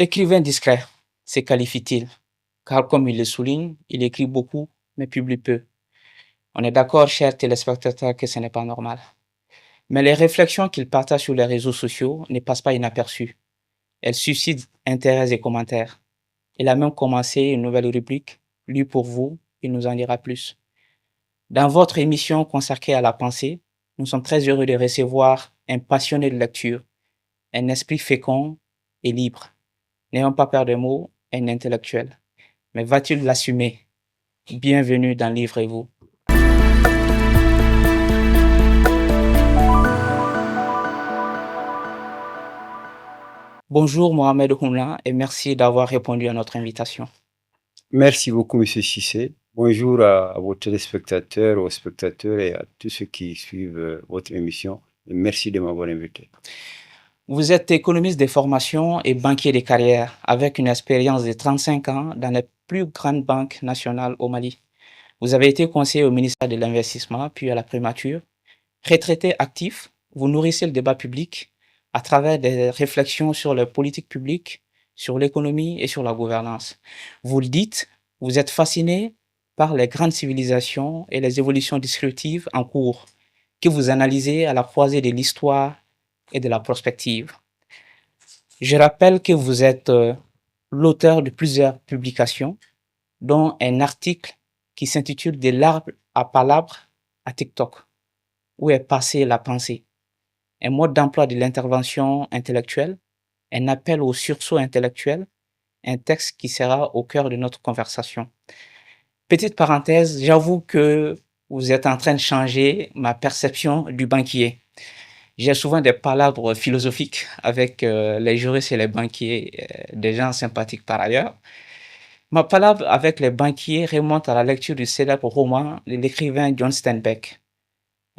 Écrivain discret, se qualifie-t-il, car comme il le souligne, il écrit beaucoup, mais publie peu. On est d'accord, chers téléspectateurs, que ce n'est pas normal. Mais les réflexions qu'il partage sur les réseaux sociaux ne passent pas inaperçues. Elles suscitent intérêts et commentaires. Il a même commencé une nouvelle rubrique, Lu pour vous, il nous en dira plus. Dans votre émission consacrée à la pensée, nous sommes très heureux de recevoir un passionné de lecture, un esprit fécond et libre. N'ayons pas peur des mots, un intellectuel. Mais va-t-il l'assumer? Bienvenue dans Livrez-vous. Bonjour Mohamed Houmla et merci d'avoir répondu à notre invitation. Merci beaucoup, Monsieur Cissé. Bonjour à vos téléspectateurs, aux spectateurs et à tous ceux qui suivent votre émission. Et merci de m'avoir invité. Vous êtes économiste de formation et banquier de carrière avec une expérience de 35 ans dans les plus grandes banques nationales au Mali. Vous avez été conseiller au ministère de l'Investissement puis à la Primature. Retraité actif, vous nourrissez le débat public à travers des réflexions sur les politiques publiques, sur l'économie et sur la gouvernance. Vous le dites, vous êtes fasciné par les grandes civilisations et les évolutions disruptives en cours, que vous analysez à la croisée de l'histoire et de la prospective. Je rappelle que vous êtes l'auteur de plusieurs publications, dont un article qui s'intitule De l'arbre à palabre à TikTok, où est passée la pensée, un mode d'emploi de l'intervention intellectuelle, un appel au sursaut intellectuel, un texte qui sera au cœur de notre conversation. Petite parenthèse, j'avoue que vous êtes en train de changer ma perception du banquier. J'ai souvent des palabres philosophiques avec les juristes et les banquiers, des gens sympathiques par ailleurs. Ma palabre avec les banquiers remonte à la lecture du célèbre roman de l'écrivain John Steinbeck.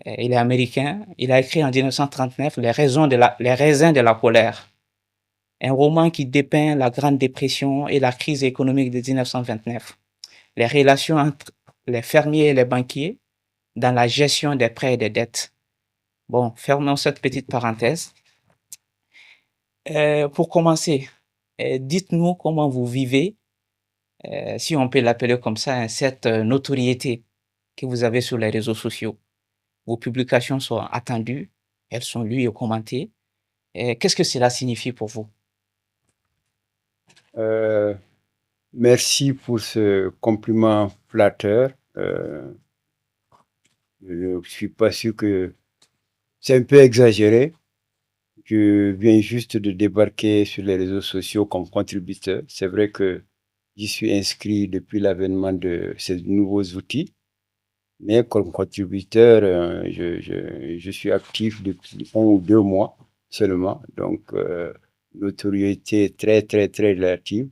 Il est américain. Il a écrit en 1939 Les raisins de la colère, un roman qui dépeint la Grande Dépression et la crise économique de 1929, les relations entre les fermiers et les banquiers dans la gestion des prêts et des dettes. Bon, fermons cette petite parenthèse. Pour commencer, dites-nous comment vous vivez, si on peut l'appeler comme ça, cette notoriété que vous avez sur les réseaux sociaux. Vos publications sont attendues, elles sont lues et commentées. Qu'est-ce que cela signifie pour vous? Merci pour ce compliment flatteur. Je ne suis pas sûr que c'est un peu exagéré. Je viens juste de débarquer sur les réseaux sociaux comme contributeur. C'est vrai que j'y suis inscrit depuis l'avènement de ces nouveaux outils. Mais comme contributeur, je suis actif depuis 1 ou 2 mois seulement. Donc, notoriété très, très, très relative.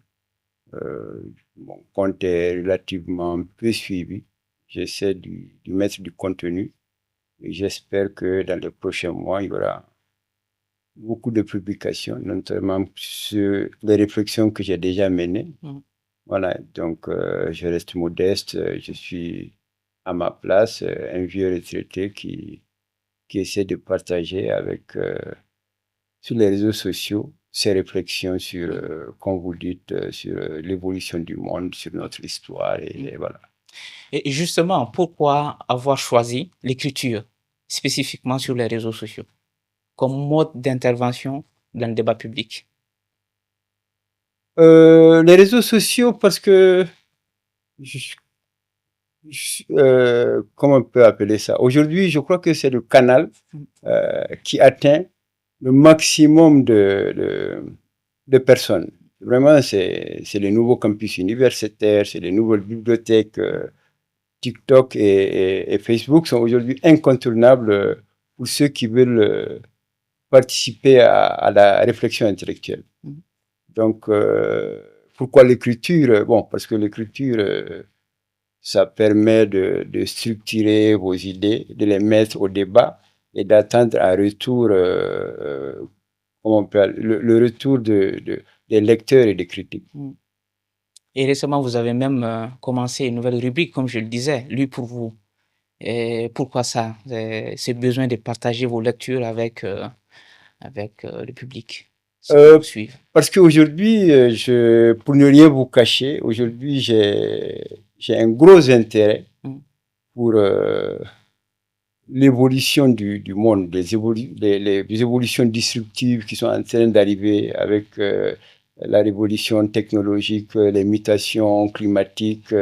Mon compte est relativement peu suivi. J'essaie de mettre du contenu. Et j'espère que dans les prochains mois, il y aura beaucoup de publications, notamment sur les réflexions que j'ai déjà menées. Voilà, donc je reste modeste. Je suis à ma place, un vieux retraité qui essaie de partager avec, sur les réseaux sociaux, ses réflexions sur, comme vous dites, sur l'évolution du monde, sur notre histoire, et voilà. Et justement, pourquoi avoir choisi l'écriture, spécifiquement sur les réseaux sociaux, comme mode d'intervention dans le débat public? Les réseaux sociaux, parce que comment on peut appeler ça? Aujourd'hui, je crois que c'est le canal qui atteint le maximum de personnes. Vraiment, c'est les nouveaux campus universitaires, c'est les nouvelles bibliothèques. TikTok et Facebook sont aujourd'hui incontournables pour ceux qui veulent participer à la réflexion intellectuelle. Donc, pourquoi l'écriture? Bon, parce que l'écriture, ça permet de structurer vos idées, de les mettre au débat et d'attendre un retour, comment on peut, le retour des lecteurs et des critiques. Et récemment, vous avez même commencé une nouvelle rubrique, comme je le disais, Lu pour vous. Et pourquoi ça? Ce besoin de partager vos lectures avec le public. poursuivre? Parce qu'aujourd'hui, pour ne rien vous cacher, aujourd'hui, j'ai un gros intérêt Mm. pour l'évolution du monde, les évolutions disruptives qui sont en train d'arriver avec la révolution technologique, les mutations climatiques,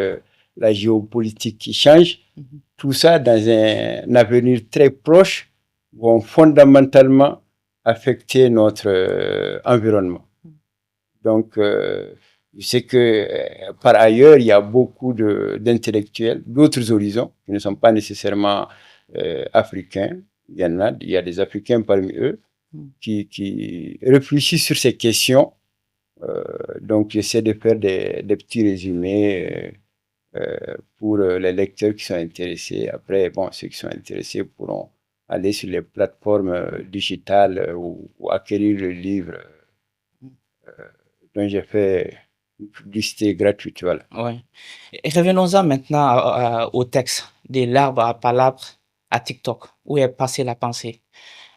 la géopolitique qui change. Mhm. Tout ça, dans un avenir très proche, vont fondamentalement affecter notre environnement. Donc, je sais que par ailleurs, il y a beaucoup d'intellectuels, d'autres horizons, qui ne sont pas nécessairement africains. Il y a des Africains parmi eux Mm. qui réfléchissent sur ces questions. Donc, j'essaie de faire des petits résumés pour les lecteurs qui sont intéressés. Après, bon, ceux qui sont intéressés pourront aller sur les plateformes digitales ou acquérir le livre dont j'ai fait une publicité gratuite. Voilà. Ouais. Et revenons-en maintenant au texte, de l'arbre à palabre à TikTok, où est passée la pensée.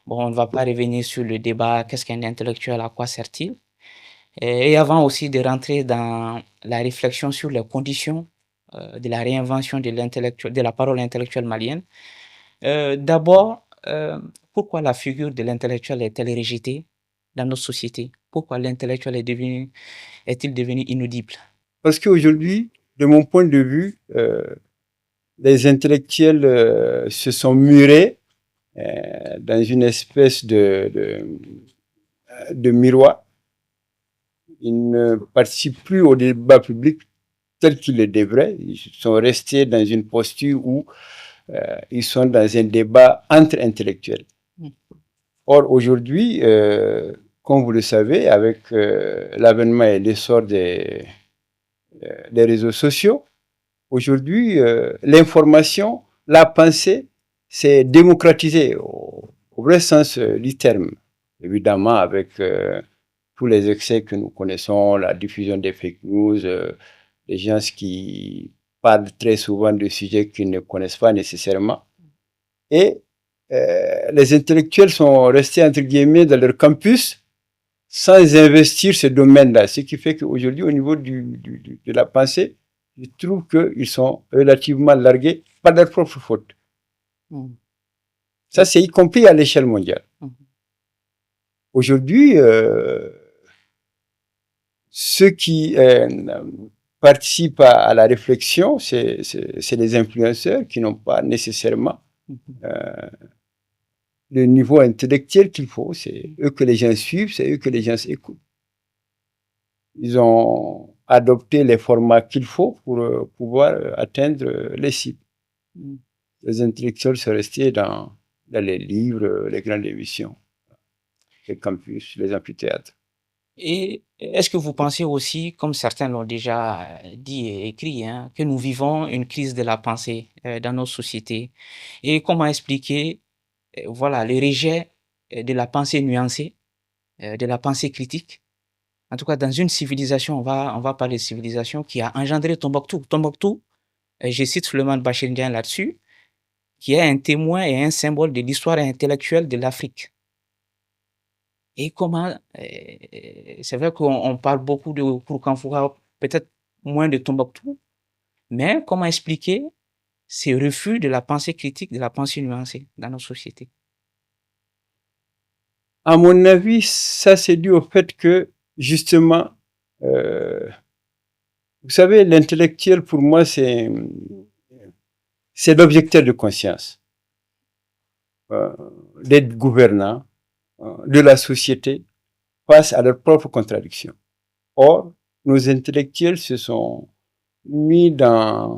Bon, on ne va pas revenir sur le débat, qu'est-ce qu'un intellectuel, à quoi sert-il? Et avant aussi de rentrer dans la réflexion sur les conditions de la réinvention de la parole intellectuelle malienne, d'abord, pourquoi la figure de l'intellectuel est-elle rejetée dans notre société? Pourquoi l'intellectuel est-il devenu inaudible? Parce qu'aujourd'hui, de mon point de vue, les intellectuels se sont murés dans une espèce de miroir. Ils ne participent plus au débat public tel qu'ils le devraient. Ils sont restés dans une posture où ils sont dans un débat entre intellectuels. Mm. Or, aujourd'hui, comme vous le savez, avec l'avènement et l'essor des réseaux sociaux, aujourd'hui, l'information, la pensée, c'est démocratisé au vrai sens du terme. Évidemment, avec tous les excès que nous connaissons, la diffusion des fake news, les gens qui parlent très souvent de sujets qu'ils ne connaissent pas nécessairement. Et les intellectuels sont restés, entre guillemets, dans leur campus sans investir ce domaine-là. Ce qui fait qu'aujourd'hui, au niveau de la pensée, je trouve qu'ils sont relativement largués par leur propre faute. Mm. Ça, c'est y compris à l'échelle mondiale. Mm. Aujourd'hui, ceux qui participent à la réflexion, c'est les influenceurs qui n'ont pas nécessairement le niveau intellectuel qu'il faut. C'est eux que les gens suivent, c'est eux que les gens écoutent. Ils ont adopté les formats qu'il faut pour pouvoir atteindre les cibles. Mm. Les intellectuels sont restés dans les livres, les grandes émissions, les campus, les amphithéâtres. Et est-ce que vous pensez aussi, comme certains l'ont déjà dit et écrit, hein, que nous vivons une crise de la pensée dans nos sociétés? Et comment expliquer, voilà, le rejet de la pensée nuancée, de la pensée critique? En tout cas, dans une civilisation, on va parler de civilisation qui a engendré Tombouctou. Tombouctou, je cite Souleymane Bachir Ndiaye là-dessus, qui est un témoin et un symbole de l'histoire intellectuelle de l'Afrique. Et comment, c'est vrai qu'on parle beaucoup de Kourkanfoura, peut-être moins de Tombouctou, mais comment expliquer ces refus de la pensée critique, de la pensée nuancée dans nos sociétés? À mon avis, ça c'est dû au fait que, justement, vous savez, l'intellectuel, pour moi, c'est l'objecteur de conscience des gouvernants, de la société, face à leurs propres contradictions. Or, nos intellectuels se sont mis à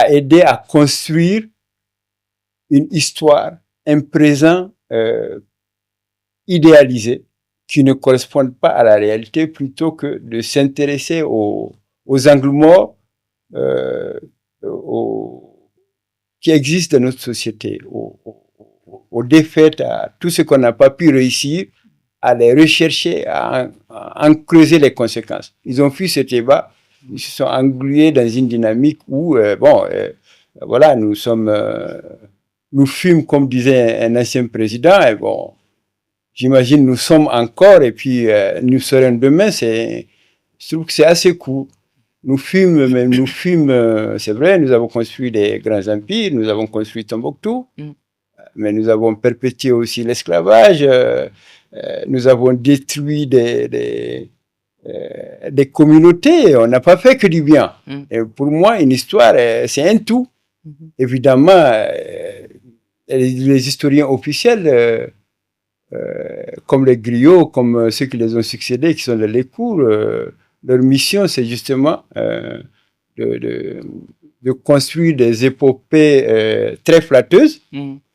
aider à construire une histoire, un présent idéalisé qui ne correspond pas à la réalité, plutôt que de s'intéresser aux angles morts qui existent dans notre société, aux défaites, à tout ce qu'on n'a pas pu réussir, à les rechercher, à en creuser les conséquences. Ils ont fui ce débat, ils se sont englués dans une dynamique où, voilà, nous fûmes, comme disait un ancien président, et bon, j'imagine, nous sommes encore, et puis nous serons demain, je trouve que c'est assez court. Nous fûmes, c'est vrai, nous avons construit des grands empires, nous avons construit Tombouctou, mais nous avons perpétué aussi l'esclavage, nous avons détruit des communautés, on n'a pas fait que du bien. Et pour moi, une histoire, c'est un tout. Évidemment, les historiens officiels, comme les griots, comme ceux qui les ont succédés, qui sont les cours, leur mission, c'est justement de construire des épopées très flatteuses,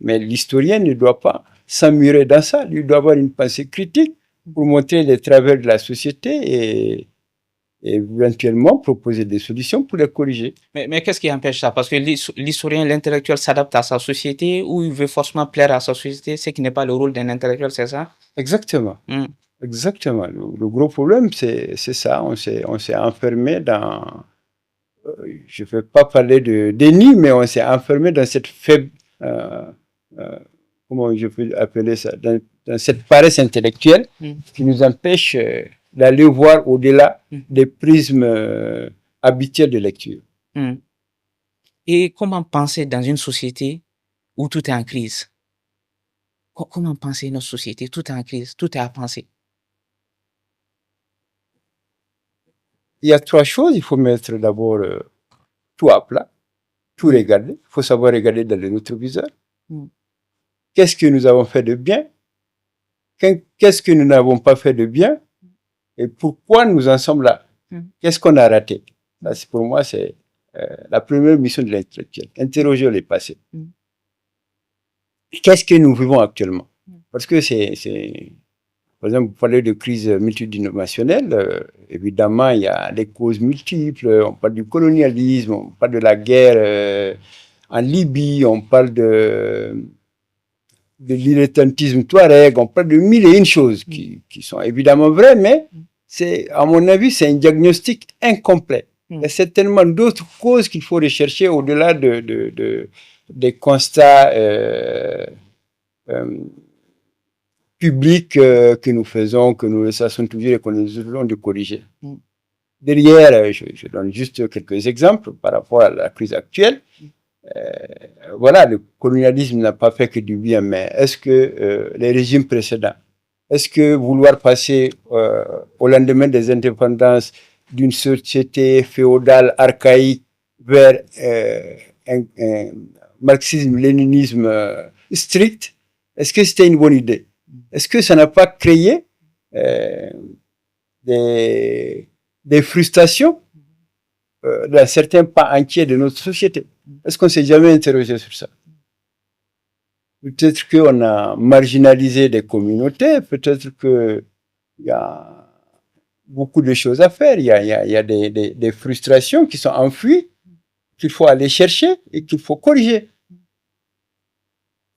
mais l'historien ne doit pas s'emmurer dans ça. Il doit avoir une pensée critique pour montrer les travers de la société et éventuellement proposer des solutions pour les corriger. Mais qu'est-ce qui empêche ça? Parce que l'historien, l'intellectuel s'adapte à sa société ou il veut forcément plaire à sa société, ce qui n'est pas le rôle d'un intellectuel, c'est ça? Exactement. Exactement. Le gros problème, c'est ça. On s'est enfermé dans... je ne vais pas parler de déni, mais on s'est enfermé dans cette faible... comment je peux appeler ça? Dans cette paresse intellectuelle qui nous empêche d'aller voir au-delà des prismes habituels de lecture. Et comment penser dans une société où tout est en crise? Comment penser notre société? Tout est en crise, tout est à penser. Il y a trois choses. Il faut mettre d'abord tout à plat, tout regarder. Il faut savoir regarder dans le rétroviseur. Qu'est-ce que nous avons fait de bien? Qu'est-ce que nous n'avons pas fait de bien? Et pourquoi nous en sommes là? Qu'est-ce qu'on a raté? Ça, pour moi, c'est la première mission de l'intellectuel. Interroger le passé. Qu'est-ce que nous vivons actuellement? Parce que par exemple, vous parlez de crise multidimensionnelle. Évidemment, il y a des causes multiples. On parle du colonialisme, on parle de la guerre en Libye, on parle de dilettantisme touareg, on parle de mille et une choses qui sont évidemment vraies, mais à mon avis, c'est un diagnostic incomplet. Il y a certainement d'autres causes qu'il faut rechercher au-delà des constats publics que nous faisons, que nous laissons toujours et que nous essayons de corriger. Derrière, je donne juste quelques exemples par rapport à la crise actuelle. Voilà, le colonialisme n'a pas fait que du bien, mais est-ce que les régimes précédents, est-ce que vouloir passer au lendemain des indépendances d'une société féodale archaïque vers un marxisme-léninisme strict, est-ce que c'était une bonne idée? Est-ce que ça n'a pas créé des frustrations dans certains pans entiers de notre société? Est-ce qu'on s'est jamais interrogé sur ça? Peut-être qu'on a marginalisé des communautés, peut-être qu'il y a beaucoup de choses à faire, il y a des frustrations qui sont enfouies, qu'il faut aller chercher et qu'il faut corriger.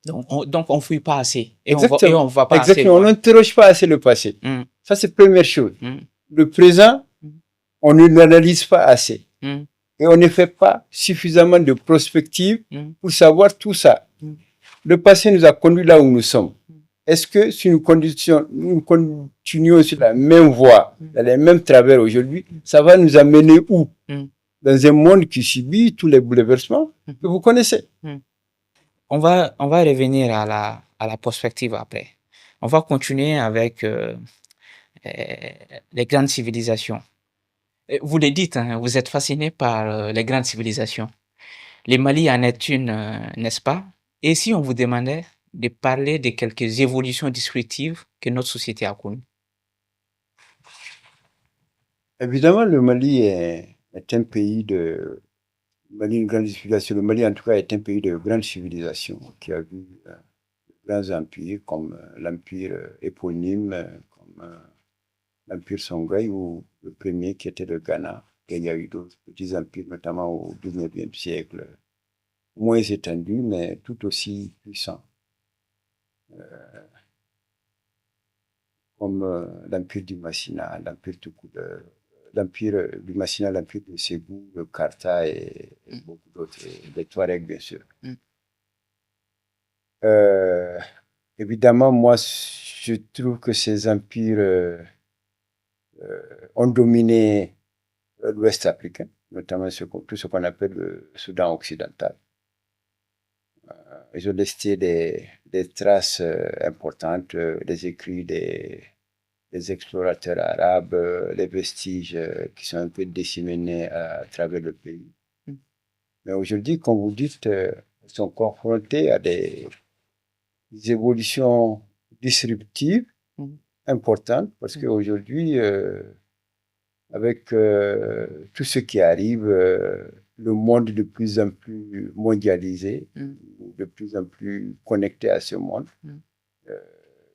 Donc on ne fouille pas assez. Et Exactement. on va pas Exactement. assez. On n'interroge pas assez le passé. Ça, c'est la première chose. Le présent, on ne l'analyse pas assez. Et on ne fait pas suffisamment de prospective pour savoir tout ça. Le passé nous a conduits là où nous sommes. Est-ce que si nous continuons sur la même voie, dans les mêmes travers aujourd'hui, ça va nous amener où? Dans un monde qui subit tous les bouleversements que vous connaissez. On va revenir à la perspective après. On va continuer avec les grandes civilisations. Vous le dites, hein, vous êtes fasciné par les grandes civilisations. Le Mali en est une, n'est-ce pas? Et si on vous demandait de parler de quelques évolutions descriptives que notre société a connues? Évidemment, le Mali est un pays une grande civilisation. Le Mali, en tout cas, est un pays de grande civilisation qui a vu grands empires comme l'empire éponyme, comme l'empire Songhai ou le premier qui était le Ghana. Et il y a eu d'autres petits empires, notamment au XIXe siècle, moins étendus, mais tout aussi puissants. Comme l'empire du Massina, l'empire du Massina, l'empire de Ségou, le Karta et beaucoup d'autres, les Touaregs bien sûr. Évidemment, moi, je trouve que ces empires ont dominé l'Ouest africain, notamment tout ce qu'on appelle le Soudan occidental. Ils ont laissé des traces importantes, des écrits des explorateurs arabes, les vestiges qui sont un peu disséminés à travers le pays. Mm. Mais aujourd'hui, comme vous dites, ils sont confrontés à des évolutions disruptives importantes parce qu'aujourd'hui, avec tout ce qui arrive, le monde de plus en plus mondialisé, de plus en plus connecté à ce monde.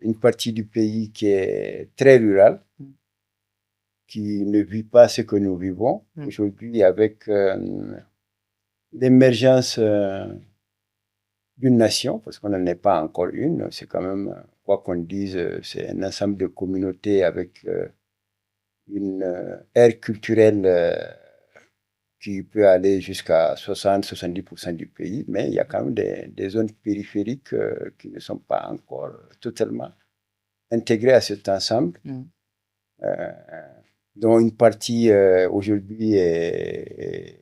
Une partie du pays qui est très rurale, qui ne vit pas ce que nous vivons. Aujourd'hui, avec l'émergence d'une nation, parce qu'on n'en est pas encore une, c'est quand même, quoi qu'on dise, c'est un ensemble de communautés avec une ère culturelle qui peut aller jusqu'à 60-70% du pays, mais il y a quand même des zones périphériques qui ne sont pas encore totalement intégrées à cet ensemble, dont une partie aujourd'hui est,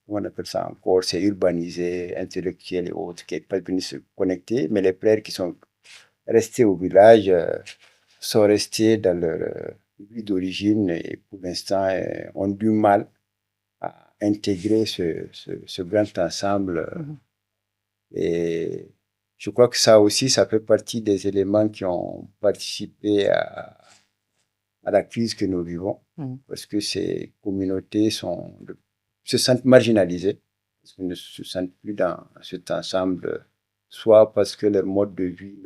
comment on appelle ça encore, c'est urbanisé, intellectuel et autres, qui n'est pas venu se connecter, mais les frères qui sont restés au village sont restés dans leur vie d'origine et pour l'instant ont du mal à intégrer ce grand ensemble. Et je crois que ça aussi, ça fait partie des éléments qui ont participé à la crise que nous vivons, parce que ces communautés se sentent marginalisées, parce qu'elles ne se sentent plus dans cet ensemble, soit parce que leur mode de vie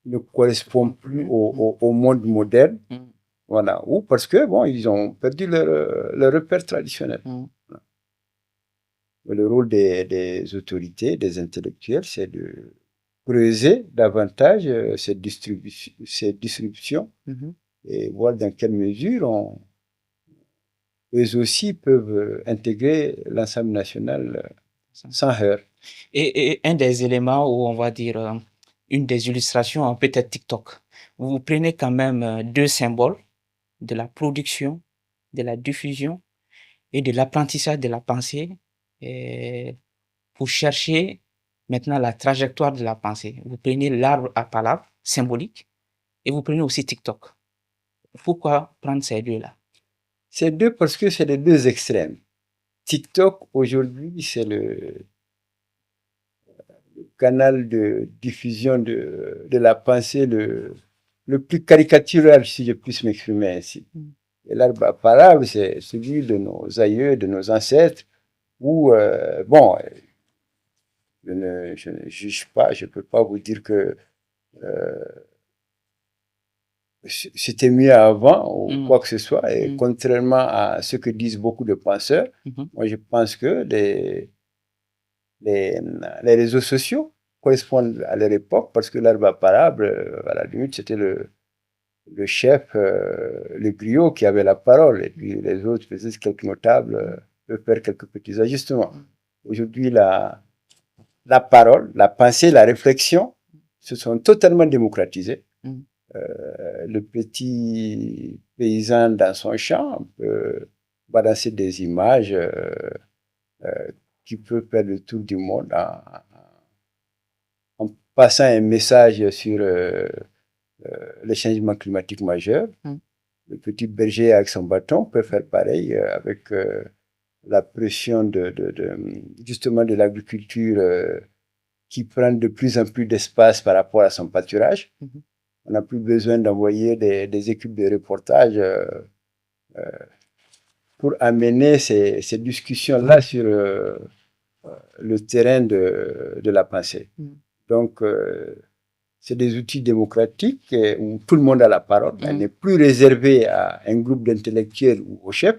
ne correspond plus au monde moderne, voilà, ou parce que bon, ils ont perdu leur repère traditionnel. Le rôle des autorités, des intellectuels, c'est de creuser davantage cette disruption et voir dans quelle mesure eux aussi peuvent intégrer l'ensemble national sans heurts. Et un des éléments où on va dire, une des illustrations, peut-être TikTok. Vous prenez quand même deux symboles de la production, de la diffusion et de l'apprentissage de la pensée pour chercher maintenant la trajectoire de la pensée. Vous prenez l'arbre à palabre symbolique et vous prenez aussi TikTok. Pourquoi prendre ces deux-là? Ces deux parce que c'est les deux extrêmes. TikTok, aujourd'hui, c'est le canal de diffusion de la pensée le plus caricatural, si je puis m'exprimer ainsi. Et l'arbre à palabre, c'est celui de nos aïeux, de nos ancêtres, où, bon, je ne juge pas, je ne peux pas vous dire que c'était mieux avant ou quoi que ce soit. Et contrairement à ce que disent beaucoup de penseurs, moi je pense que les réseaux sociaux correspondent à leur époque parce que l'arbre à palabre, à la limite, c'était le chef, le griot qui avait la parole. Et puis les autres, peut-être quelques notables, peuvent faire quelques petits ajustements. Aujourd'hui, la parole, la pensée, la réflexion se sont totalement démocratisées. Le petit paysan dans son champ peut balancer des images qui peuvent faire le tour du monde en passant un message sur le changement climatique majeur. Le petit berger avec son bâton peut faire pareil avec la pression justement de l'agriculture qui prend de plus en plus d'espace par rapport à son pâturage. On n'a plus besoin d'envoyer des équipes de reportage pour amener ces discussions-là sur le terrain de la pensée. Donc, c'est des outils démocratiques où tout le monde a la parole. Elle n'est plus réservée à un groupe d'intellectuels ou au chef.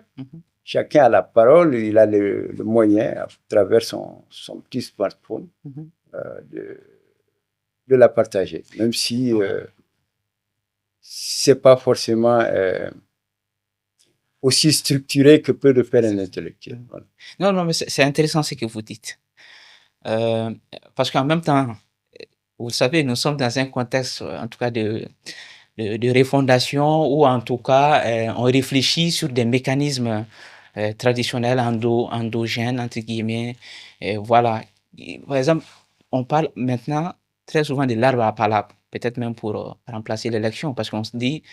Chacun a la parole, il a le moyen, à travers son petit smartphone, de la partager. Même si ce n'est pas forcément aussi structuré que peut le faire un intellectuel. Voilà. Non, mais c'est intéressant ce que vous dites. Euh, Parce qu'en même temps, vous savez, nous sommes dans un contexte, en tout cas, de refondation où, en tout cas, on réfléchit sur des mécanismes traditionnels endogènes, entre guillemets. Voilà. Par exemple, on parle maintenant très souvent de l'arbre à palabre, peut-être même pour remplacer l'élection, parce qu'on se dit,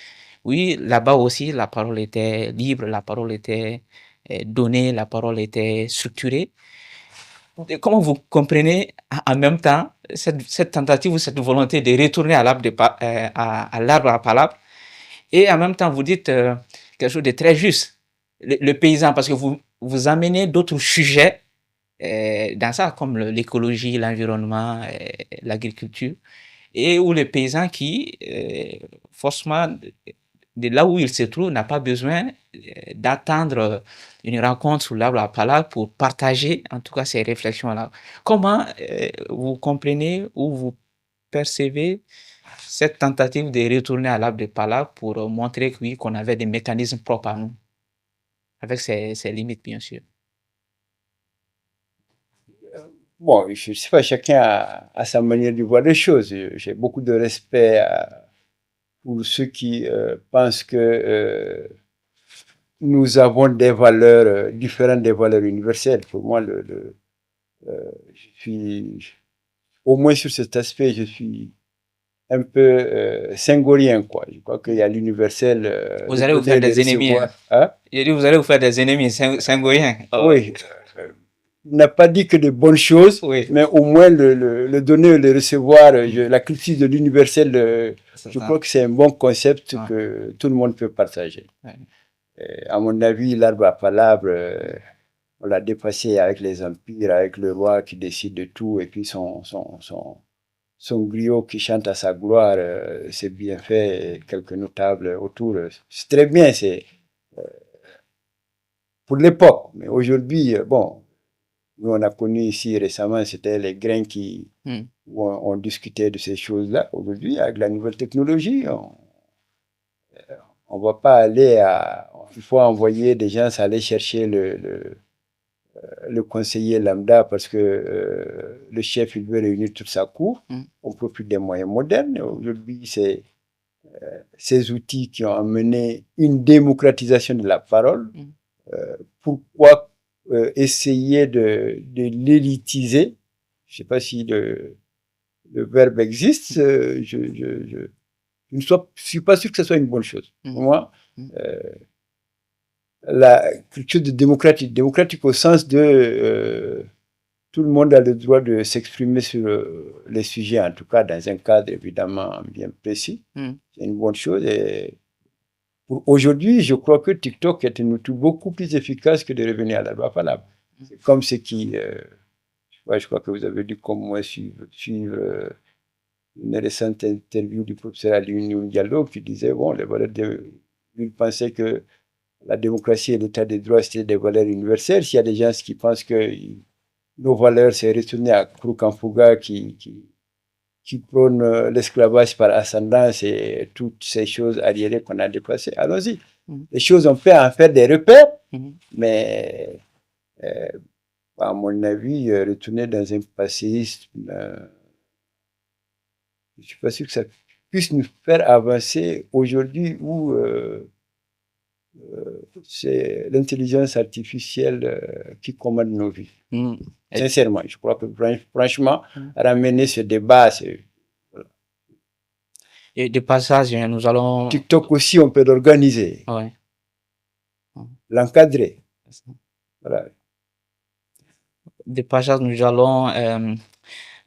oui, là-bas aussi, la parole était libre, la parole était donnée, la parole était structurée. Et comment vous comprenez en même temps cette tentative ou cette volonté de retourner à l'arbre à l'arbre à palabre et en même temps vous dites quelque chose de très juste, le paysan, parce que vous amenez d'autres sujets dans ça, comme l'écologie, l'environnement, l'agriculture, et où le paysan qui, forcément, de là où il se trouve, n'a pas besoin d'attendre une rencontre sous l'arbre à palabre pour partager, en tout cas, ces réflexions-là. Comment vous comprenez ou vous percevez cette tentative de retourner à l'arbre de palabre pour montrer que oui, qu'on avait des mécanismes propres à nous, avec ses limites, bien sûr. Bon, je ne sais pas, chacun a sa manière de voir les choses. J'ai beaucoup de respect pour ceux qui pensent que nous avons des valeurs différentes des valeurs universelles. Pour moi, je suis, au moins sur cet aspect, je suis un peu syngorien, quoi. Je crois qu'il y a l'universel, Vous le allez vous donner faire et le des ennemis, recevoir. hein. Hein? J'ai dit, vous allez vous faire des ennemis syngoïens. Oh, Oui, il n'a pas dit que de bonnes choses, oui, mais au moins le donner et le recevoir, la culture de l'universel, c'est je ça. crois que c'est un bon concept Ouais, que tout le monde peut partager. ouais. À mon avis, l'arbre à palabre, on l'a dépassé avec les empires, avec le roi qui décide de tout, et puis son griot qui chante à sa gloire, c'est bien fait, et quelques notables autour. C'est très bien, c'est pour l'époque. Mais aujourd'hui, bon, nous on a connu ici récemment, c'était les grains Hmm. où on discutait de ces choses-là. Aujourd'hui, avec la nouvelle technologie, on va pas aller à... Il faut envoyer des gens aller chercher le conseiller lambda parce que le chef, il veut réunir toute sa cour. Hmm. On profite des moyens modernes. Aujourd'hui, c'est ces outils qui ont amené une démocratisation de la parole. Hmm. Pourquoi essayer de l'élitiser? Je ne sais pas si le verbe existe. Je ne suis pas sûr que ce soit une bonne chose. Pour Hmm. moi, Hmm. euh, quelque chose de démocratique. Démocratique au sens de tout le monde a le droit de s'exprimer sur les sujets, en tout cas dans un cadre évidemment bien précis. Hmm. C'est une bonne chose. Et pour aujourd'hui, je crois que TikTok est un outil beaucoup plus efficace que de revenir à la loi valable. C'est comme ce qui, je crois que vous avez dû comme moi suivre une récente interview du professeur Alioune Diallo qui disait, bon, les valeurs il pensait que la démocratie et l'état de droit, c'était des valeurs universelles. S'il y a des gens qui pensent que nos valeurs, c'est retourner à Kouroukanfouga qui prône l'esclavage par ascendance et toutes ces choses arriérées qu'on a dépassées. Allons-y. Hmm. Les choses, on peut en faire des repères, Hmm. mais à mon avis, retourner dans un passéisme, je ne suis pas sûr que ça puisse nous faire avancer aujourd'hui où c'est l'intelligence artificielle qui commande nos vies. Hmm. Sincèrement, je crois que franchement, Hmm. ramener ce débat, c'est Et de passage, nous allons... TikTok aussi, on peut l'organiser, Ouais. Hmm. l'encadrer. Voilà. De passage, nous allons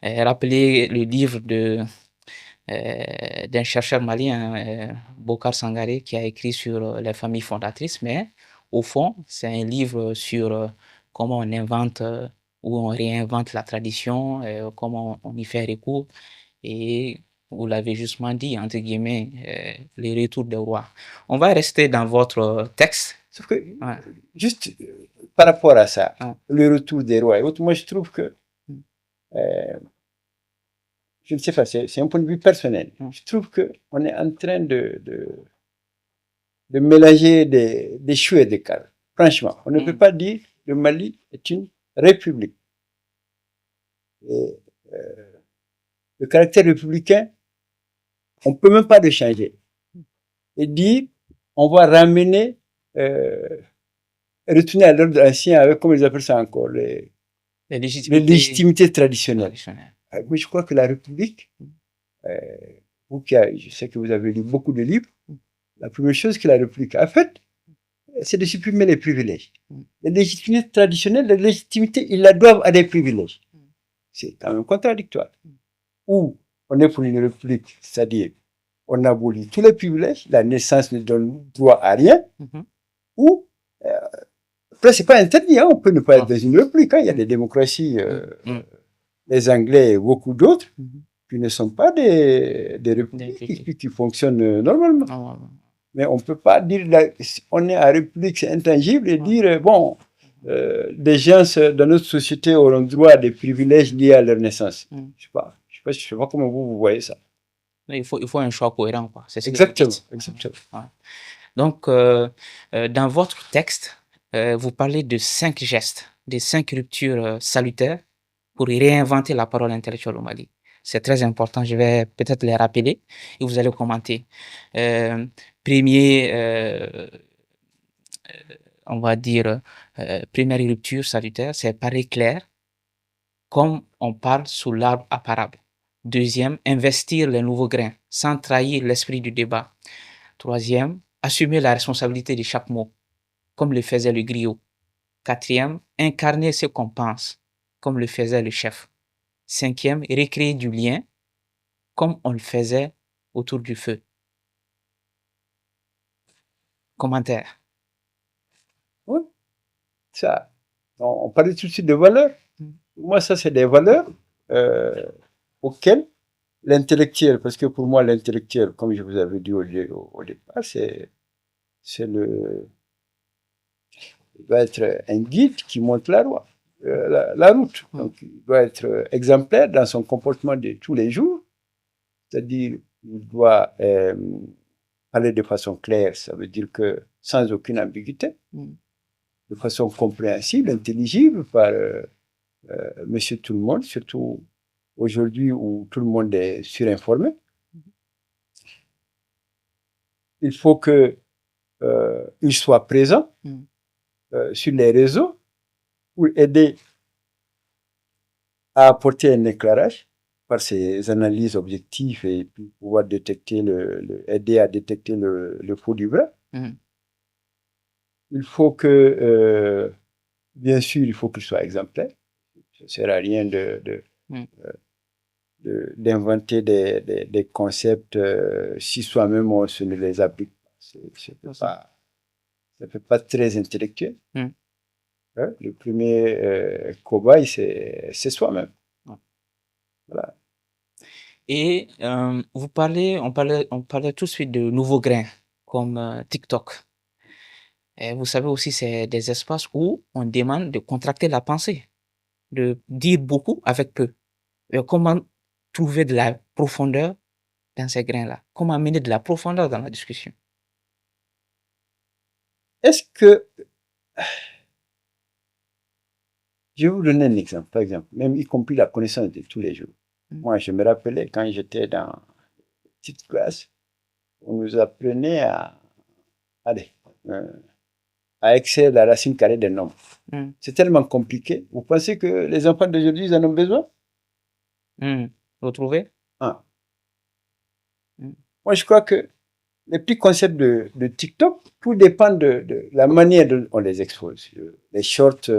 rappeler le livre d'un chercheur malien, Bokar Sangaré, qui a écrit sur les familles fondatrices, mais au fond, c'est un livre sur comment on invente ou on réinvente la tradition, comment on y fait recours, et vous l'avez justement dit, entre guillemets, les retours des rois. On va rester dans votre texte. Sauf que, Ouais. juste par rapport à ça, Ouais. le retour des rois, moi je trouve que, Mm. je ne sais pas, c'est un point de vue personnel. Mm. Je trouve qu'on est en train de mélanger des choux et des carottes. Franchement, on ne peut pas dire que le Mali est une république. Et, le caractère républicain, on ne peut même pas le changer. Et dire, on va ramener, retourner à l'ordre ancien avec, comme ils appellent ça encore, les légitimités traditionnelles. Oui, je crois que la République, je sais que vous avez lu beaucoup de livres, la première chose que la République a faite, c'est de supprimer les privilèges. Les légitimités traditionnelles, les légitimités, ils la doivent à des privilèges. C'est quand même contradictoire. Ou on est pour une République, c'est-à-dire on abolit tous les privilèges, la naissance ne donne droit à rien, ou après, c'est pas interdit, hein, on peut ne pas être dans une République, hein, il y a des démocraties, les Anglais et beaucoup d'autres, qui ne sont pas des républiques qui fonctionnent normalement. Mais on ne peut pas dire, on est à République, c'est intangible, et dire, bon, des gens dans notre société auront droit à des privilèges liés à leur naissance. Je ne sais pas comment vous voyez ça. Il faut un choix cohérent, quoi. C'est ce exactement. Que vous dites. Donc, dans votre texte, vous parlez de 5 gestes, de 5 ruptures salutaires pour réinventer la parole intellectuelle au Mali. C'est très important, je vais peut-être les rappeler et vous allez commenter. On va dire, première rupture salutaire, c'est parler clair, comme on parle sous l'arbre apparable. Deuxième, investir les nouveaux grains, sans trahir l'esprit du débat. Troisième, assumer la responsabilité de chaque mot, comme le faisait le griot. Quatrième, incarner ce qu'on pense, comme le faisait le chef. Cinquième, recréer du lien, comme on le faisait autour du feu. Commentaire. Oui, ça. On parlait tout de suite de valeurs. Moi, ça, c'est des valeurs auxquelles l'intellectuel, parce que pour moi, l'intellectuel, comme je vous avais dit au départ, il doit être un guide qui montre la route. Donc, il doit être exemplaire dans son comportement de tous les jours. C'est-à-dire, il doit parler de façon claire, ça veut dire que sans aucune ambiguïté, de façon compréhensible, intelligible par monsieur tout le monde, surtout aujourd'hui où tout le monde est surinformé. Il faut qu'il soit présent sur les réseaux pour aider à apporter un éclairage par ses analyses objectives et puis pouvoir détecter aider à détecter le faux du vrai. Il faut que, bien sûr, il faut qu'il soit exemplaire. Ça ne sert à rien d'inventer des concepts si soi-même on ne les applique pas. Ça ne fait pas très intellectuel. Le premier cobaye, c'est soi-même. Voilà. Et on parlait tout de suite de nouveaux grains, comme TikTok. Et vous savez aussi, c'est des espaces où on demande de contracter la pensée, de dire beaucoup avec peu. Et comment trouver de la profondeur dans ces grains-là? Comment amener de la profondeur dans la discussion? Est-ce que... Je vais vous donner un exemple, par exemple, même y compris la connaissance de tous les jours. Moi, je me rappelais quand j'étais dans une petite classe, on nous apprenait à extraire la racine carrée des nombres. C'est tellement compliqué. Vous pensez que les enfants d'aujourd'hui, ils en ont besoin? Vous trouvez? Moi, je crois que les petits concepts de TikTok, tout dépend de la manière dont on les expose. Les shorts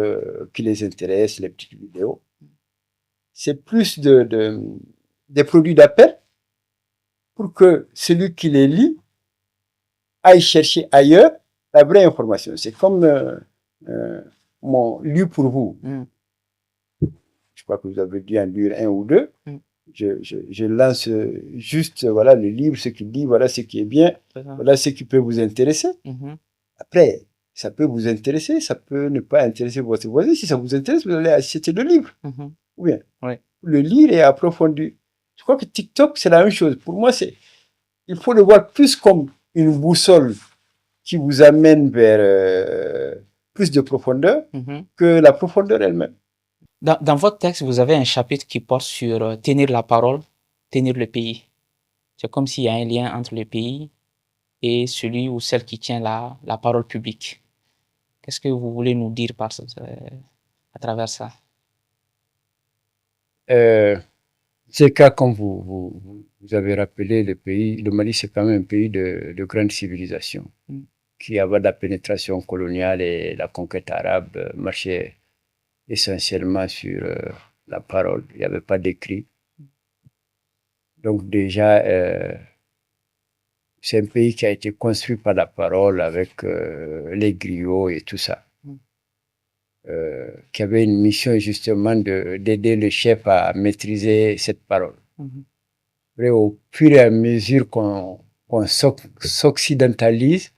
qui les intéressent, les petites vidéos. C'est plus des produits d'appel pour que celui qui les lit aille chercher ailleurs la vraie information. C'est comme mon lu pour vous. Je crois que vous avez dû en lire un ou deux. Je lance juste voilà, le livre, ce qu'il dit, voilà ce qui est bien, voilà ce qui peut vous intéresser. Après, ça peut vous intéresser, ça peut ne pas intéresser votre voisin. Si ça vous intéresse, vous allez acheter le livre. Ou bien, le lire et approfondir. Je crois que TikTok, c'est la même chose. Pour moi, il faut le voir plus comme une boussole qui vous amène vers plus de profondeur que la profondeur elle-même. Dans votre texte, vous avez un chapitre qui porte sur tenir la parole, tenir le pays. C'est comme s'il y a un lien entre le pays et celui ou celle qui tient la parole publique. Qu'est-ce que vous voulez nous dire à travers ça? C'est le cas, comme vous avez rappelé, le Mali, c'est quand même un pays de grande civilisation, qui, avant la pénétration coloniale et la conquête arabe, marchait essentiellement sur la parole. Il n'y avait pas d'écrit. Donc déjà, c'est un pays qui a été construit par la parole avec les griots et tout ça. Qui avait une mission justement d'aider le chef à maîtriser cette parole. Et au fur et à mesure qu'on s'occidentalise,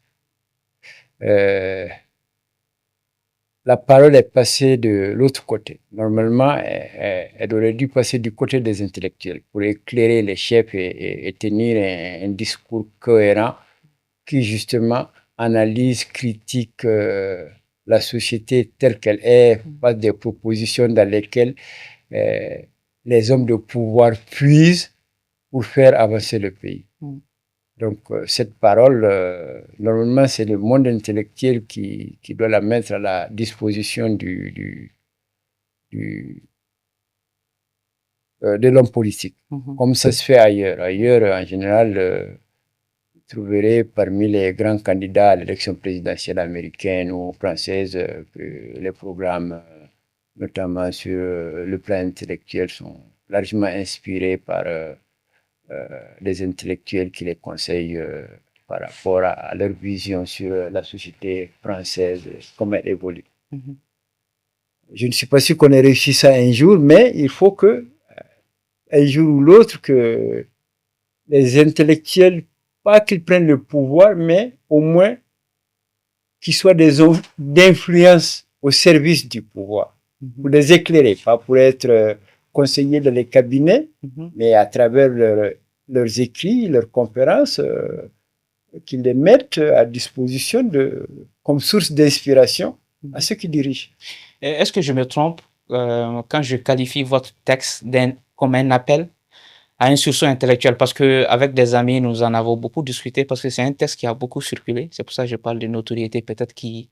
la parole est passée de l'autre côté. Normalement, elle aurait dû passer du côté des intellectuels pour éclairer les chefs et tenir un discours cohérent qui justement analyse, critique la société telle qu'elle est, passe des propositions dans lesquelles les hommes de pouvoir puisent pour faire avancer le pays. Donc, cette parole, normalement, c'est le monde intellectuel qui doit la mettre à la disposition de l'homme politique, comme ça se fait ailleurs. Ailleurs, en général, vous trouverez parmi les grands candidats à l'élection présidentielle américaine ou française que les programmes, notamment sur le plan intellectuel, sont largement inspirés par les intellectuels qui les conseillent par rapport à leur vision sur la société française, comment elle évolue. Je ne suis pas sûr qu'on ait réussi ça un jour, mais il faut que, un jour ou l'autre, que les intellectuels, pas qu'ils prennent le pouvoir, mais au moins qu'ils soient des hommes d'influence au service du pouvoir, pour les éclairer, pas pour être conseillers dans les cabinets, mais à travers leurs écrits, leurs conférences, qu'ils les mettent à disposition comme source d'inspiration à ceux qui dirigent. Est-ce que je me trompe quand je qualifie votre texte comme un appel à un sursaut intellectuel? Parce que avec des amis, nous en avons beaucoup discuté parce que c'est un texte qui a beaucoup circulé. C'est pour ça que je parle de notoriété peut-être qui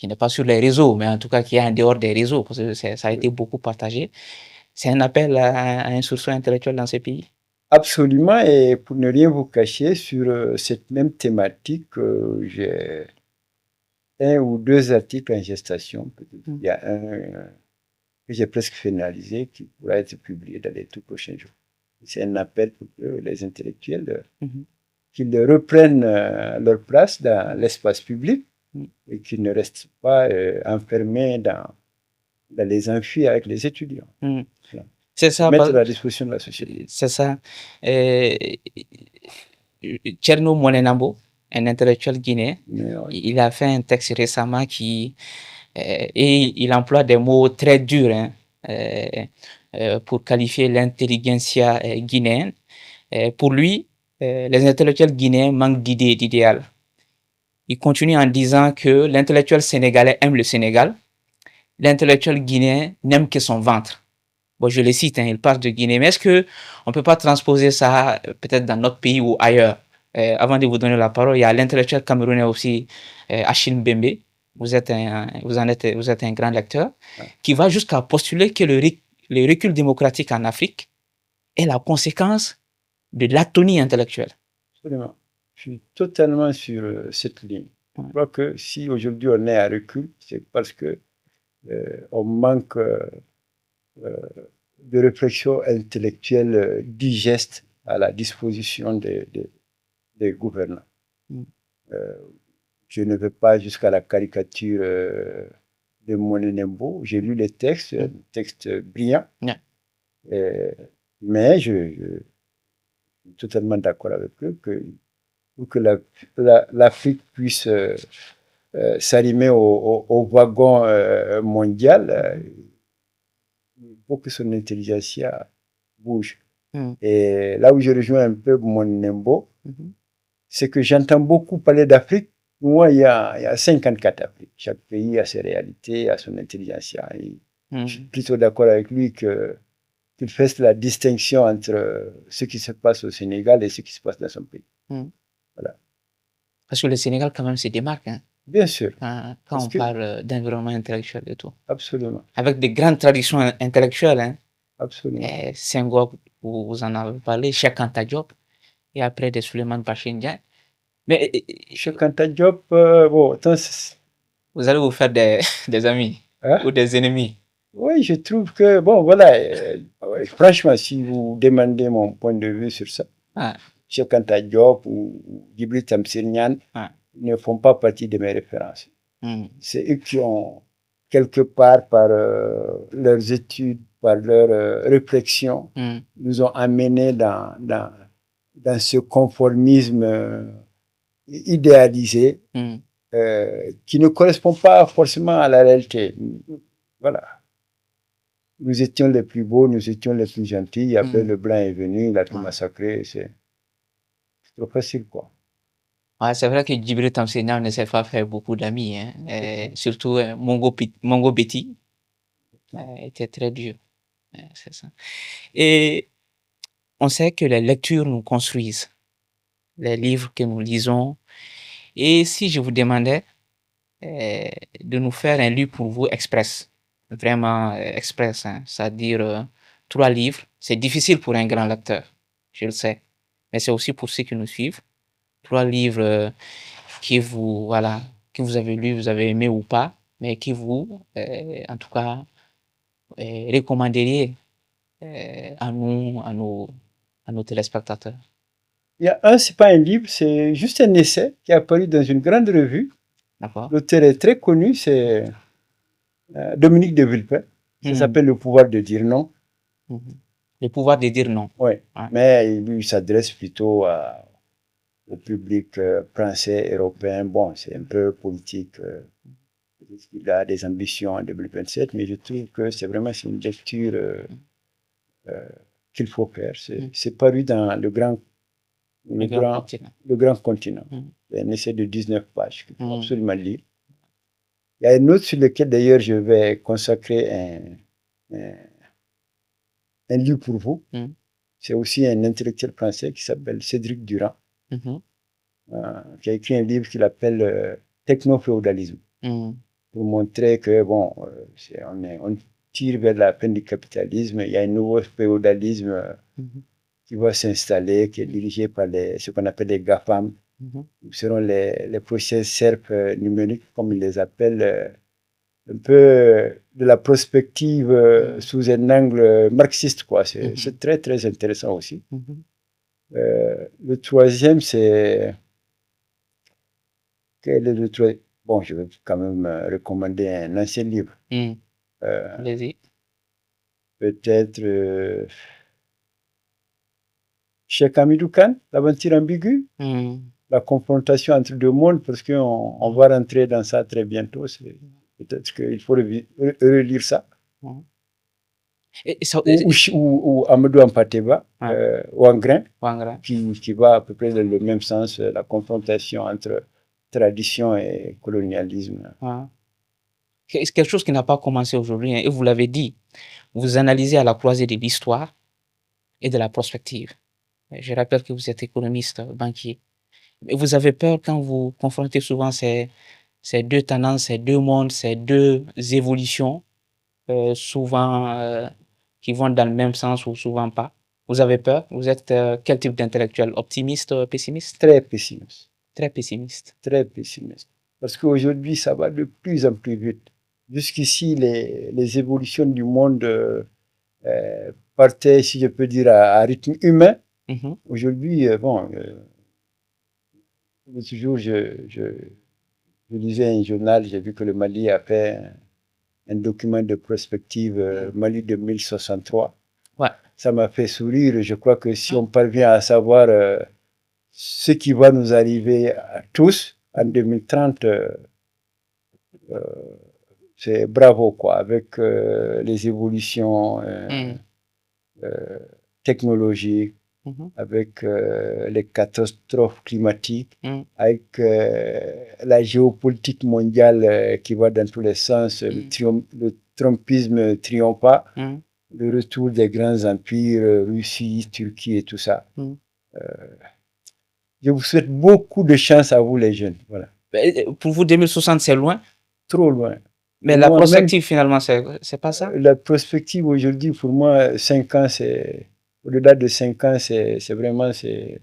n'est pas sur les réseaux, mais en tout cas qui est en dehors des réseaux parce que ça a été beaucoup partagé. C'est un appel à un sursaut intellectuel dans ces pays? Absolument, et pour ne rien vous cacher, sur cette même thématique, j'ai un ou deux articles en gestation. Il y a un que j'ai presque finalisé qui pourra être publié dans les tout prochains jours. C'est un appel pour que les intellectuels qu'ils reprennent leur place dans l'espace public et qu'ils ne restent pas enfermés dans les amphis avec les étudiants. C'est ça. Mettre à la disposition de la société. C'est ça. Tcherno Molenambo, un intellectuel guinéen, il a fait un texte récemment et il emploie des mots très durs pour qualifier l'intelligentsia guinéenne. Pour lui, les intellectuels guinéens manquent d'idées et d'idéal. Il continue en disant que l'intellectuel sénégalais aime le Sénégal, l'intellectuel guinéen n'aime que son ventre. Bon, je le cite, il parle de Guinée, mais est-ce qu'on ne peut pas transposer ça peut-être dans notre pays ou ailleurs? Avant de vous donner la parole, il y a l'intellectuel camerounais aussi, Achille Mbembe. Vous êtes un grand lecteur, qui va jusqu'à postuler que le recul démocratique en Afrique est la conséquence de l'atonie intellectuelle. Absolument. Je suis totalement sur cette ligne. Je crois que si aujourd'hui on est à recul, c'est parce que on manque de réflexion intellectuelle digeste à la disposition des gouvernants. Je ne vais pas jusqu'à la caricature de Monenembo. J'ai lu les textes, un texte brillant. Mais je suis totalement d'accord avec eux que pour que l'Afrique puisse s'arrimer au wagon mondial, il faut que son intelligentsia bouge. Et là où je rejoins un peu mon Nembo, c'est que j'entends beaucoup parler d'Afrique. Moi, il y a 54 Afriques. Chaque pays a ses réalités, a son intelligentsia. Je suis plutôt d'accord avec lui qu'il fasse la distinction entre ce qui se passe au Sénégal et ce qui se passe dans son pays. Voilà. Parce que le Sénégal, quand même, se démarque. Hein, Bien sûr. quand on parle d'environnement intellectuel et tout. Absolument. Avec de grandes traditions intellectuelles. Hein. Absolument. Senghor, vous en avez parlé, Cheikh Anta Diop, et après de Souleymane Bachir Ndiaye. Mais Cheikh Anta Diop, bon, attends, vous allez vous faire des amis ou des ennemis. Oui, je trouve que, bon, voilà, franchement, si vous demandez mon point de vue sur ça, Cheikh Anta Diop ou Djibril Tamsir Niane ne font pas partie de mes références. C'est eux qui ont, quelque part, par leurs études, par leurs réflexions, nous ont amenés dans ce conformisme idéalisé qui ne correspond pas forcément à la réalité. Voilà. Nous étions les plus beaux, nous étions les plus gentils. Après, le blanc est venu, il a tout massacré. C'est trop facile, quoi. Ouais, c'est vrai que Djibril Tamsir Niane ne sait pas faire beaucoup d'amis. Hein. Surtout Mongo Betty était très dur. C'est ça. Et on sait que les lectures nous construisent. Les livres que nous lisons. Et si je vous demandais de nous faire un livre pour vous express, vraiment express, hein, c'est-à-dire 3 livres, c'est difficile pour un grand lecteur, je le sais, mais c'est aussi pour ceux qui nous suivent. 3 livres qui vous, voilà, que vous avez lu, vous avez aimé ou pas, mais qui vous, en tout cas, recommanderiez à nous, à nos téléspectateurs. Il y a un, c'est pas un livre, c'est juste un essai qui est apparu dans une grande revue. L'auteur est très connu, c'est Dominique de Villepin. Ça s'appelle Le pouvoir de dire non. Le pouvoir de dire non. Oui, mais lui, il s'adresse plutôt au public français, européen. Bon, c'est un peu politique. Il a des ambitions en 2027, mais je trouve que c'est vraiment une lecture qu'il faut faire. C'est paru dans le grand continent. C'est un essai de 19 pages qu'il faut absolument lire. Il y a un autre sur lequel d'ailleurs je vais consacrer un livre pour vous. C'est aussi un intellectuel français qui s'appelle Cédric Durand, qui a écrit un livre qu'il appelle Techno-féodalisme, pour montrer que, bon, on tire vers la fin du capitalisme, il y a un nouveau féodalisme qui va s'installer, qui est dirigé par ce qu'on appelle les GAFAM, seront les processeurs numériques, comme ils les appellent, un peu de la prospective sous un angle marxiste, quoi. C'est très, très intéressant aussi. Le troisième, c'est... Quel est le troisième? Bon, je vais quand même recommander un ancien livre. Allez-y. Peut-être Cheikh Hamidou Kane, L'aventure ambiguë, la confrontation entre deux mondes, parce qu'on va rentrer dans ça très bientôt. Peut-être qu'il faut relire ça. Ou Amadou Ampateba, Ouangrin, qui va à peu près dans le même sens, la confrontation entre tradition et colonialisme. C'est quelque chose qui n'a pas commencé aujourd'hui, hein, et vous l'avez dit. Vous analysez à la croisée de l'histoire et de la prospective. Je rappelle que vous êtes économiste, banquier. Mais vous avez peur quand vous confrontez souvent ces deux tendances, ces deux mondes, ces deux évolutions, souvent qui vont dans le même sens ou souvent pas. Vous avez peur? Vous êtes quel type d'intellectuel? Optimiste, pessimiste? Très pessimiste. Très pessimiste. Très pessimiste. Parce qu'aujourd'hui, ça va de plus en plus vite. Jusqu'ici, les évolutions du monde partaient, si je peux dire, à rythme humain. Aujourd'hui, bon, l'autre jour, je lisais un journal, j'ai vu que le Mali a fait un document de prospective Mali 2063. Ça m'a fait sourire. Je crois que si on parvient à savoir ce qui va nous arriver à tous en 2030, c'est bravo, quoi, avec les évolutions technologiques, avec les catastrophes climatiques, mm, avec la géopolitique mondiale qui va dans tous les sens, le trumpisme triomphant, mm, le retour des grands empires, Russie, Turquie et tout ça. mm. Je vous souhaite beaucoup de chance à vous les jeunes. Voilà. Pour vous, 2060, c'est loin, Trop loin. mais Pour la moi, même prospective, finalement, c'est pas ça? la prospective aujourd'hui, pour moi, 5 ans, c'est au-delà de 5 ans, c'est vraiment c'est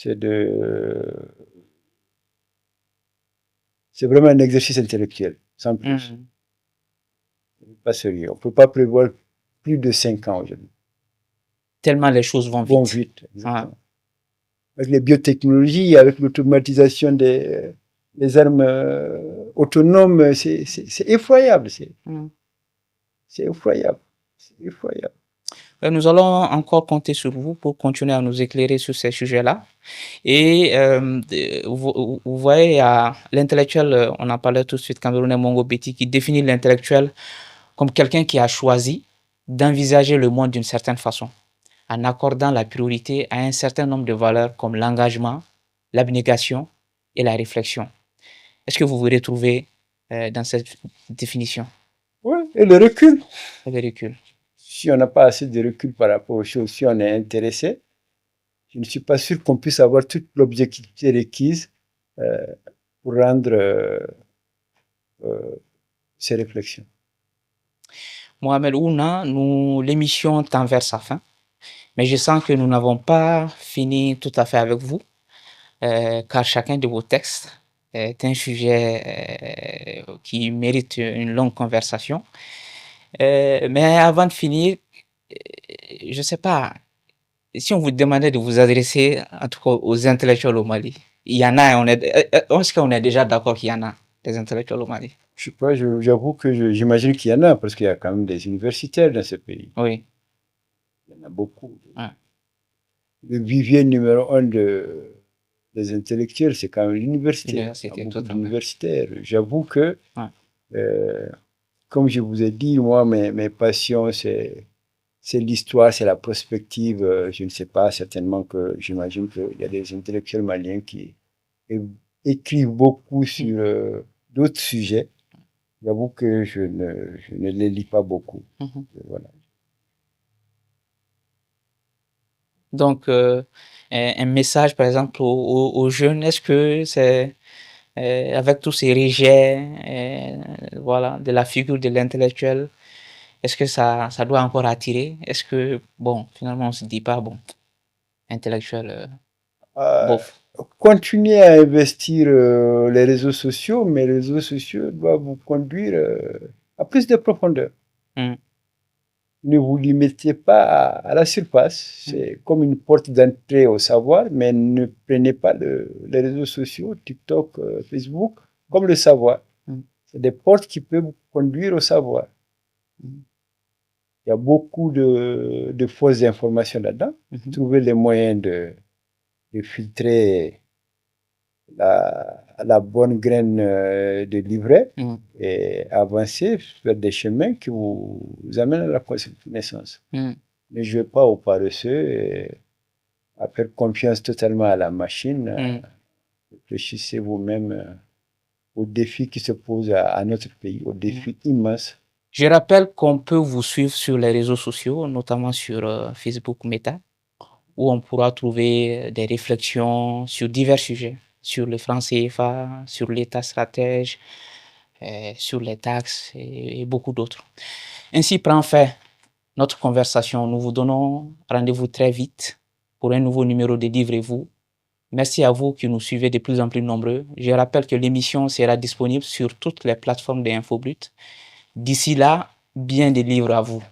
de c'est vraiment un exercice intellectuel, sans plus. Mm. Pas sérieux. On ne peut pas prévoir plus de 5 ans aujourd'hui. Tellement les choses vont Vont vite. vite, Ouais. exactement. Avec les biotechnologies, avec l'automatisation des armes autonomes, c'est effroyable. Mm. C'est effroyable. C'est effroyable. Nous allons encore compter sur vous pour continuer à nous éclairer sur ces sujets-là. Et vous voyez, il y a l'intellectuel, on en parlait tout de suite, Camerounais Mongo Betty, qui définit l'intellectuel comme quelqu'un qui a choisi d'envisager le monde d'une certaine façon, en accordant la priorité à un certain nombre de valeurs comme l'engagement, l'abnégation et la réflexion. Est-ce que vous vous retrouvez dans cette définition? Oui, et le recul. Le recul. Si on n'a pas assez de recul par rapport aux choses, si on est intéressé, je ne suis pas sûr qu'on puisse avoir toute l'objectivité requise pour rendre ces réflexions. Mohamed Ouna, l'émission tend vers sa fin, mais je sens que nous n'avons pas fini tout à fait avec vous, car chacun de vos textes est un sujet qui mérite une longue conversation. Mais avant de finir, je ne sais pas, si on vous demandait de vous adresser en tout cas aux intellectuels au Mali, il y en a, est-ce qu'on est déjà d'accord qu'il y en a des intellectuels au Mali? Je sais pas, j'avoue que j'imagine qu'il y en a, parce qu'il y a quand même des universitaires dans ce pays. Oui. Il y en a beaucoup. Ouais. Le vivier numéro un des intellectuels, c'est quand même l'université. Il y a L'université, beaucoup totalement. d'universitaires. J'avoue que, Ouais. comme je vous ai dit, moi, mes passions, c'est l'histoire, c'est la prospective. Je ne sais pas, certainement que j'imagine qu'il y a des intellectuels maliens qui écrivent beaucoup sur d'autres sujets. J'avoue que je ne les lis pas beaucoup. Voilà. Donc, un message, par exemple, aux jeunes, est-ce que c'est avec tous ces rejets, voilà, de la figure de l'intellectuel, est-ce que ça doit encore attirer? Est-ce que, bon, finalement, on se dit pas, bon, intellectuel, bof. Continuez à investir les réseaux sociaux, mais les réseaux sociaux doivent vous conduire à plus de profondeur. Ne vous limitez pas à la surface. C'est comme une porte d'entrée au savoir, mais ne prenez pas les réseaux sociaux, TikTok, Facebook, comme le savoir. C'est des portes qui peuvent vous conduire au savoir. Il y a beaucoup de fausses informations là-dedans. Trouvez les moyens de filtrer la bonne graine de livret et avancer vers des chemins qui vous amènent à la connaissance. Ne jouez pas au paresseux et à faire confiance totalement à la machine. Réfléchissez vous-même aux défis qui se posent à notre pays, aux défis immenses. Je rappelle qu'on peut vous suivre sur les réseaux sociaux, notamment sur Facebook Meta, où on pourra trouver des réflexions sur divers sujets, sur le franc CFA, sur l'état stratège, sur les taxes et beaucoup d'autres. Ainsi prend fin notre conversation. Nous vous donnons rendez-vous très vite pour un nouveau numéro de Livrez-vous. Merci à vous qui nous suivez de plus en plus nombreux. Je rappelle que l'émission sera disponible sur toutes les plateformes d'Infobrut. D'ici là, bien des livres à vous.